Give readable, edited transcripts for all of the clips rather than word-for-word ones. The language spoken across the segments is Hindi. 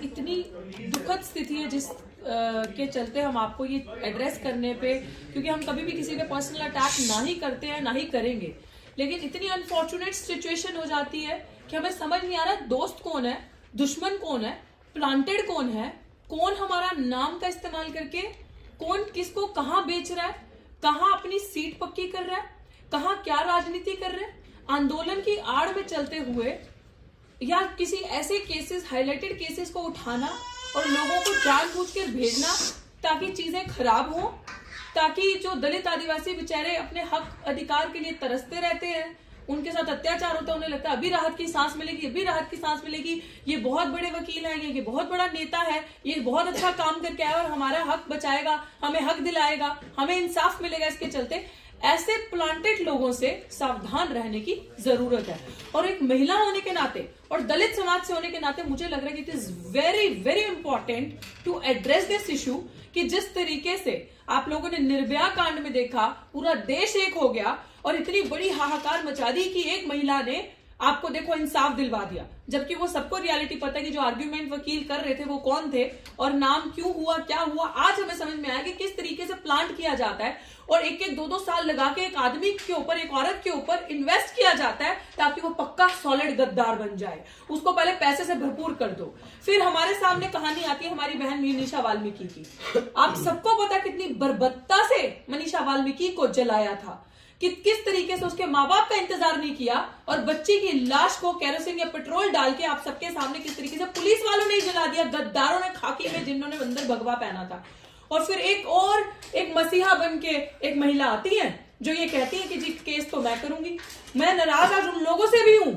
इतनी दुखद स्थिति है जिस के चलते हम आपको ये एड्रेस करने पे, क्योंकि हम कभी भी किसी पे पर्सनल अटैक ना ही करते हैं ना ही करेंगे, लेकिन इतनी अनफॉर्चुनेट सिचुएशन हो जाती है कि हमें समझ नहीं आ रहा दोस्त कौन है, दुश्मन कौन है, प्लांटेड कौन है, कौन हमारा नाम का इस्तेमाल करके कौन किसको कहाँ बेच रहा है, कहाँ अपनी सीट पक्की कर रहा है, कहाँ क्या राजनीति कर रहे हैं, आंदोलन की आड़ में चलते हुए या किसी ऐसे केसेस, हाईलाइटेड केसेस को उठाना और लोगों को जानबूझकर भेजना ताकि चीजें खराब हो, ताकि जो दलित आदिवासी बेचारे अपने हक अधिकार के लिए तरसते रहते हैं, उनके साथ अत्याचार होता है, उन्हें लगता है अभी राहत की सांस मिलेगी, अभी राहत की सांस मिलेगी, ये बहुत बड़े वकील हैं, ये बहुत बड़ा नेता है, ये बहुत अच्छा काम करके आया और हमारा हक बचाएगा, हमें हक दिलाएगा, हमें इंसाफ मिलेगा। इसके चलते ऐसे प्लांटेड लोगों से सावधान रहने की जरूरत है। और एक महिला होने के नाते और दलित समाज से होने के नाते मुझे लग रहा है कि it is very very important to address this issue, कि जिस तरीके से आप लोगों ने निर्भया कांड में देखा, पूरा देश एक हो गया और इतनी बड़ी हाहाकार मचा दी कि एक महिला ने आपको देखो इंसाफ दिलवा दिया, जबकि वो सबको रियलिटी पता है कि जो आर्ग्यूमेंट वकील कर रहे थे वो कौन थे और नाम क्यों हुआ, क्या हुआ। आज हमें समझ में आया कि किस तरीके से प्लांट किया जाता है और एक एक 2-2 साल लगा के एक आदमी के ऊपर, एक औरत के ऊपर इन्वेस्ट किया जाता है ताकि वो पक्का सॉलिड गद्दार बन जाए। उसको पहले पैसे से भरपूर कर दो। फिर हमारे सामने कहानी आती है हमारी बहन मनीषा वाल्मीकि की। आप सबको पता कितनी बर्बरता से मनीषा वाल्मीकि को जलाया था, कि किस तरीके से उसके माँ बाप का इंतजार नहीं किया और बच्ची की लाश को केरोसिन या पेट्रोल डाल के आप सबके सामने किस तरीके से पुलिस वालों ने जला दिया, गद्दारों ने खाकी में, जिन्होंने अंदर भगवा पहना था। और फिर एक मसीहा बन के एक महिला आती है जो ये कहती है कि जी केस तो मैं करूंगी। मैं नाराज आज उन लोगों से भी हूं,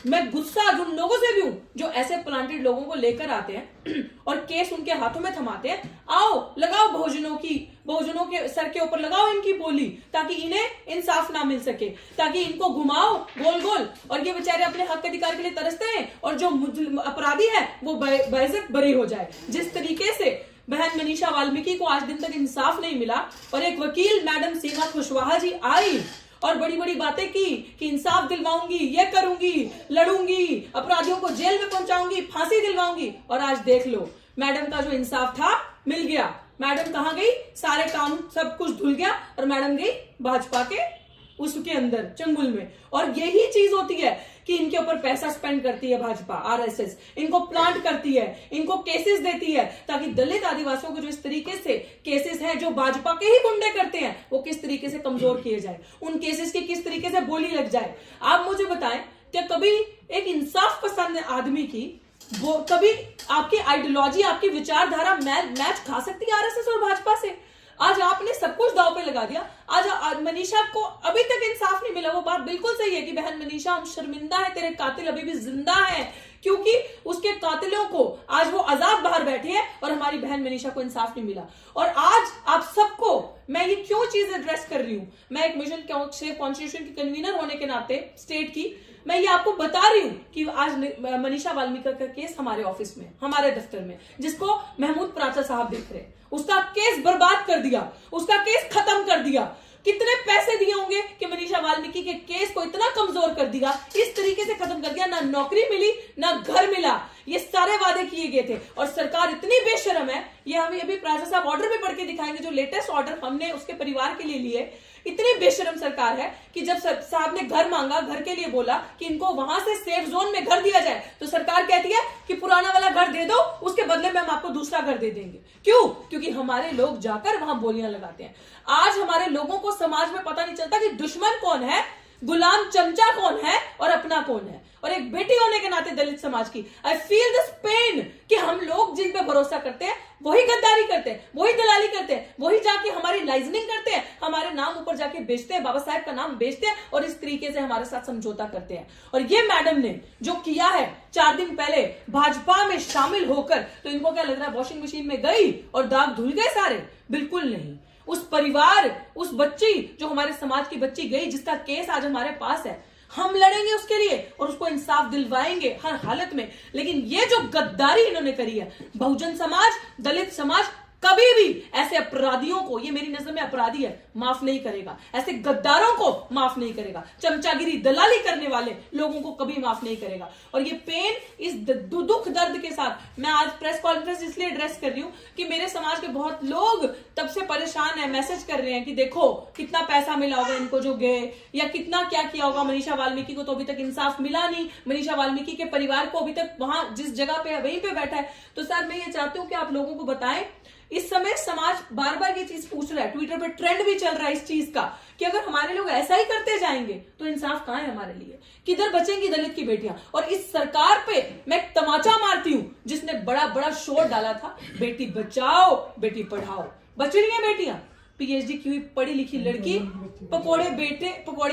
मैं गुस्सा आज उन लोगों से भी हूं जो ऐसे प्लांटेड लोगों को लेकर आते हैं और केस उनके हाथों में थमाते हैं। आओ लगाओ बहुजनों के सर के ऊपर लगाओ इनकी बोली, ताकि इन्हें इंसाफ ना मिल सके, ताकि इनको घुमाओ गोल गोल और ये बेचारे अपने हक अधिकार के लिए तरसते हैं और जो अपराधी है वो बेइज्जत बरी हो जाए। जिस तरीके से बहन मनीषा वाल्मीकि को आज दिन तक इंसाफ नहीं मिला और एक वकील मैडम सीमा कुशवाहा जी आई और बड़ी बड़ी बातें की कि इंसाफ दिलवाऊंगी, ये करूंगी, लड़ूंगी, अपराधियों को जेल में पहुंचाऊंगी, फांसी दिलवाऊंगी, और आज देख लो मैडम का जो इंसाफ था मिल गया। मैडम कहां गई, सारे काम सब कुछ धुल गया और मैडम गई भाजपा के उसके अंदर चंगुल में। और यही चीज होती है कि इनके ऊपर पैसा स्पेंड करती है भाजपा, आरएसएस, इनको प्लांट करती है, इनको केसेस देती है ताकि दलित आदिवासियों को जो इस तरीके से केसेस हैं जो भाजपा के ही गुंडे करते हैं वो किस तरीके से कमजोर किए जाए, उन केसेस की किस तरीके से बोली लग जाए। आप मुझे बताएं क्या कभी एक इंसाफ पसंद आदमी की वो कभी आपकी आइडियोलॉजी, आपकी विचारधारा मैच खा सकती है आरएसएस और भाजपा से? आज आपने सब कुछ दांव पे लगा दिया। आज मनीषा को अभी तक इंसाफ नहीं मिला। वो बात बिल्कुल सही है कि बहन मनीषा हम शर्मिंदा है, तेरे कातिल अभी भी जिंदा है, क्योंकि उसके कातिलों को आज वो आजाद बाहर बैठे हैं और हमारी बहन मनीषा को इंसाफ नहीं मिला। और आज आप सबको मैं ये क्यों चीज एड्रेस कर रही हूं, मैं एक मिशन कॉन्स्टिट्यूशन की कन्वीनर होने के नाते स्टेट की, मैं ये आपको बता रही हूं कि आज मनीषा वाल्मीकि का केस हमारे ऑफिस में, हमारे दफ्तर में, जिसको महमूद प्राचा साहब देख रहे हैं, उसका केस बर्बाद कर दिया, उसका केस खत्म कर दिया। कितने पैसे दिए होंगे कि मनीषा वाल्मीकि के केस को इतना कमजोर कर दिया, इस तरीके से खत्म कर दिया, ना नौकरी मिली ना घर मिला, ये सारे वादे किए गए थे। और सरकार इतनी बेशरम है, ये हमें अभी प्राचा साहब ऑर्डर भी पढ़ के दिखाएंगे, जो लेटेस्ट ऑर्डर हमने उसके परिवार के लिए लिए। इतनी बेशरम सरकार है कि जब साहब ने घर मांगा, घर के लिए बोला कि इनको वहां से सेफ जोन में घर दिया जाए, तो सरकार कहती है कि पुराना वाला घर दे दो, उसके बदले में हम आपको दूसरा घर दे देंगे। क्यों? क्योंकि हमारे लोग जाकर वहां बोलियां लगाते हैं। आज हमारे लोगों को समाज में पता नहीं चलता कि दुश्मन कौन है, गुलाम चमचा कौन है और अपना कौन है। और एक बेटी होने के नाते दलित समाज की आई फील दिस पेन कि हम लोग जिन पे भरोसा करते हैं वही गद्दारी करते हैं, वही दलाली करते हैं, वही जाके हमारी लाइजनिंग करते हैं, हमारे नाम ऊपर जाके बेचते हैं, बाबा साहब का नाम बेचते हैं और इस तरीके से हमारे साथ समझौता करते हैं। और ये मैडम ने जो किया है 4 दिन पहले भाजपा में शामिल होकर, तो इनको क्या लग रहा है वॉशिंग मशीन में गई और दाग धुल गए सारे? बिल्कुल नहीं। उस परिवार, उस बच्ची जो हमारे समाज की बच्ची गई, जिसका केस आज हमारे पास है, हम लड़ेंगे उसके लिए और उसको इंसाफ दिलवाएंगे हर हालत में। लेकिन ये जो गद्दारी इन्होंने करी है, बहुजन समाज, दलित समाज कभी भी ऐसे अपराधियों को, ये मेरी नजर में अपराधी है, माफ नहीं करेगा। ऐसे गद्दारों को माफ नहीं करेगा। चमचागिरी दलाली करने वाले लोगों को कभी माफ नहीं करेगा। और ये पेन, इस दुख दर्द के साथ मैं आज प्रेस कॉन्फ्रेंस इसलिए एड्रेस कर रही हूं कि मेरे समाज के बहुत लोग तब से परेशान है, मैसेज कर रहे हैं कि देखो कितना पैसा मिला होगा इनको जो गए, या कितना क्या किया होगा। मनीषा वाल्मीकि को तो अभी तक इंसाफ मिला नहीं, मनीषा वाल्मीकि के परिवार को अभी तक वहां जिस जगह पे है वहीं पे बैठा है। तो सर मैं ये चाहती हूँ कि आप लोगों को बताएं, इस समय समाज बार बार ये चीज पूछ रहा है, ट्विटर पे ट्रेंड भी चल रहा है इस चीज का कि अगर हमारे लोग ऐसा ही करते जाएंगे तो इंसाफ कहां है हमारे लिए, किधर बचेंगी दलित की बेटियां। और इस सरकार पे मैं तमाचा मारती हूं जिसने बड़ा बड़ा शोर डाला था, बेटी बचाओ बेटी पढ़ाओ। बच रही है बेटियां, पीएचडी की हुई पढ़ी लिखी लड़की पकोड़े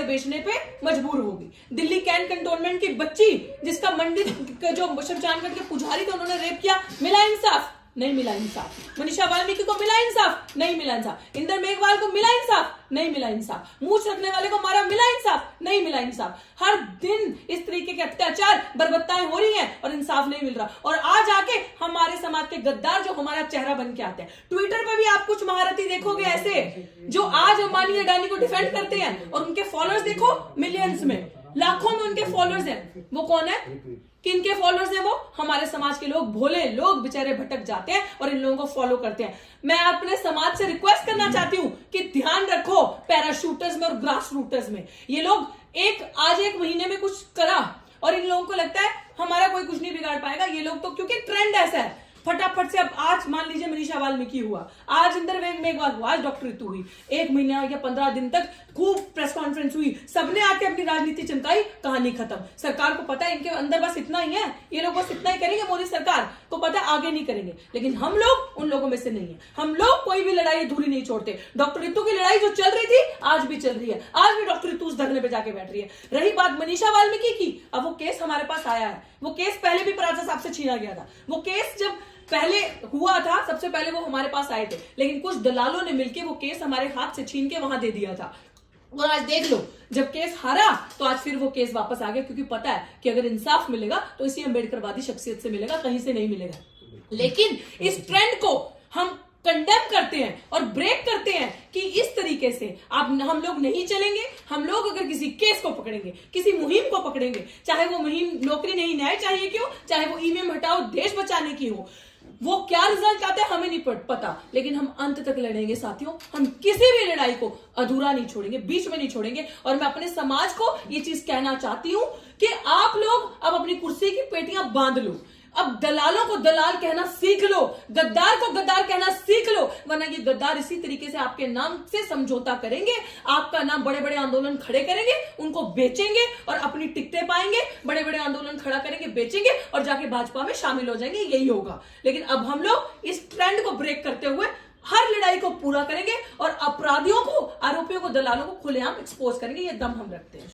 बेचने पे मजबूर होगी। दिल्ली कैंट कंटोनमेंट की बच्ची जिसका मंडी जो शमशान के पुजारी थे उन्होंने रेप किया, मिला इंसाफ? नहीं मिला इंसाफ। मनीषा वाल्मीकि को मिला इंसाफ? नहीं मिला इंसाफ। इंदर मेघवाल को मिला इंसाफ? नहीं मिला इंसाफ। मूछ रखने वाले को मारा, मिला इंसाफ? नहीं मिला इंसाफ। हर दिन इस तरीके के अत्याचार बर्बरताएं हो रही हैं और इंसाफ नहीं मिल रहा। और आज आके हमारे समाज के गद्दार जो हमारा चेहरा बन के आते हैं, ट्विटर पे भी आप कुछ महारथी देखोगे ऐसे जो आज अंबानी अडानी को डिफेंड करते हैं और उनके फॉलोअर्स देखो मिलियंस में, लाखों में उनके फॉलोअर्स हैं। वो कौन है? किनके फॉलोअर्स हैं वो? हमारे समाज के लोग, भोले लोग बेचारे भटक जाते हैं और इन लोगों को फॉलो करते हैं। मैं अपने समाज से रिक्वेस्ट करना चाहती हूं कि ध्यान रखो पैराशूटर्स में और ग्रास रूटर्स में। ये लोग आज एक महीने में कुछ करा और इन लोगों को लगता है हमारा कोई कुछ नहीं बिगाड़ पाएगा। ये लोग तो क्योंकि ट्रेंड ऐसा है, फटाफट से अब आज मान लीजिए मनीषा वाल्मीकि हुआ, आज इंदर मेघवाल हुआ, आज डॉक्टर ऋतु हुई, 1 महीना या 15 दिन तक खूब प्रेस कॉन्फ्रेंस हुई, सबने आके अपनी राजनीति चमकाई, कहानी खत्म। सरकार को पता है इनके अंदर बस इतना ही है, ये लोग बस इतना ही करेंगे, मोदी सरकार को पता है आगे नहीं करेंगे। लेकिन हम लोग उन लोगों में से नहीं है। हम लोग कोई भी लड़ाई अधूरी नहीं छोड़ते। डॉक्टर ऋतु की लड़ाई जो चल रही थी आज भी चल रही है, आज भी डॉक्टर ऋतु उस धरने पे जाके बैठ रही है। रही बात मनीषा वाल्मीकि की, अब वो केस हमारे पास आया है। वो केस पहले भी पराजा साहब से छीना गया था। वो केस जब पहले हुआ था, सबसे पहले वो हमारे पास आए थे, लेकिन कुछ दलालों ने मिलकर वो केस हमारे हाथ से छीन के वहां दे दिया था। और आज देख लो, जब केस हारा तो आज फिर वो केस वापस आ गया, क्योंकि पता है कि अगर इंसाफ मिलेगा तो इसी अम्बेडकरवादी शख्सियत से मिलेगा, कहीं से नहीं मिलेगा। लेकिन इस ट्रेंड को हम कंडेम करते हैं और ब्रेक करते हैं कि इस तरीके से हम लोग नहीं चलेंगे। हम लोग अगर किसी केस को पकड़ेंगे, किसी मुहिम को पकड़ेंगे, चाहे वो मुहिम नौकरी नहीं न्याय चाहिए क्यों, चाहे वो ईवीएम हटाओ देश बचाने की हो, वो क्या रिजल्ट आते हैं हमें नहीं पता, लेकिन हम अंत तक लड़ेंगे साथियों। हम किसी भी लड़ाई को अधूरा नहीं छोड़ेंगे, बीच में नहीं छोड़ेंगे। और मैं अपने समाज को ये चीज कहना चाहती हूं कि आप लोग अब अपनी कुर्सी की पेटियां बांध लो। अब दलालों को दलाल कहना सीख लो, गद्दार को गद्दार कहना सीख लो, वरना ये गद्दार इसी तरीके से आपके नाम से समझौता करेंगे, आपका नाम बड़े बड़े आंदोलन खड़े करेंगे, उनको बेचेंगे और अपनी टिकटें पाएंगे, बड़े बड़े आंदोलन खड़ा करेंगे, बेचेंगे और जाके भाजपा में शामिल हो जाएंगे। यही होगा। लेकिन अब हम लोग इस ट्रेंड को ब्रेक करते हुए हर लड़ाई को पूरा करेंगे और अपराधियों को, आरोपियों को, दलालों को खुलेआम एक्सपोज करेंगे। ये दम हम रखते हैं।